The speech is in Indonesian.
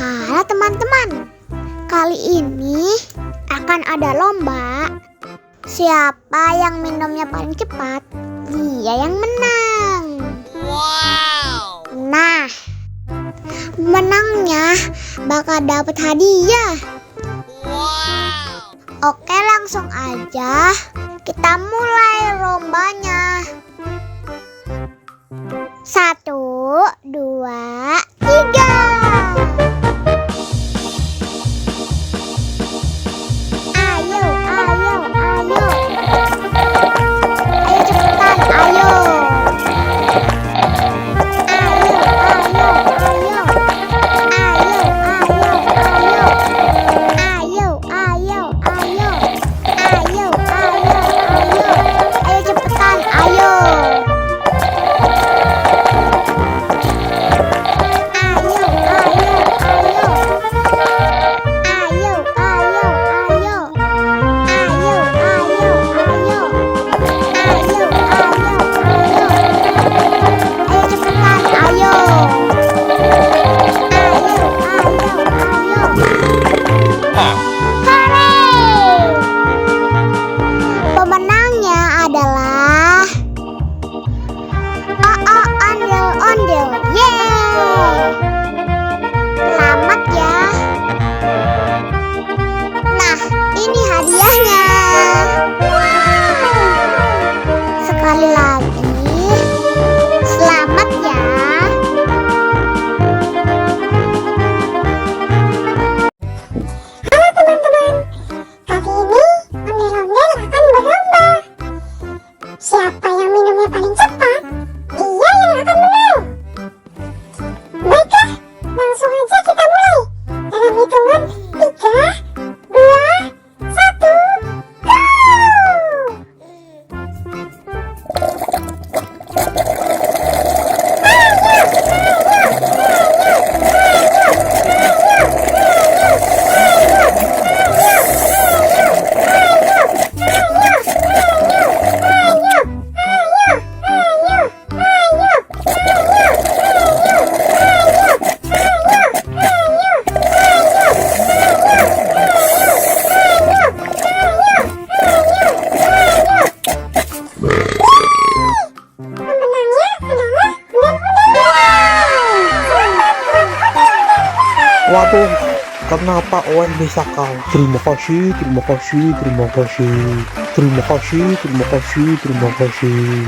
Halo teman-teman, kali ini akan ada lomba. Siapa yang minumnya paling cepat, dia yang menang. Wow. Nah, menangnya bakal dapat hadiah. Wow. Oke, langsung aja kita mulai lombanya. 1, 2, 3. Ayo, ayo, ayo. Ayo cepetan, ayo. Ayo, ayo, ayo. Ayo, ayo, ayo. Ayo, ayo, ayo. Ayo, ayo, ayo. Ayo cepetan, ayo. Pemenangnya adalah ondel-ondel. Yeay! Selamat ya. Nah, ini hadiahnya. Sekali lagi, selamat ya. Halo teman-teman, kali ini ondel-ondel akan berlomba. Siapa yang minumnya paling cepat, dia yang akan menang. Baiklah, langsung aja kita mulai. Dalam hitungan 3, 2, 1, go! Waduh, kenapa Owen bisa kalah? Terima kasih, terima kasih, terima kasih, terima kasih, terima kasih, terima kasih.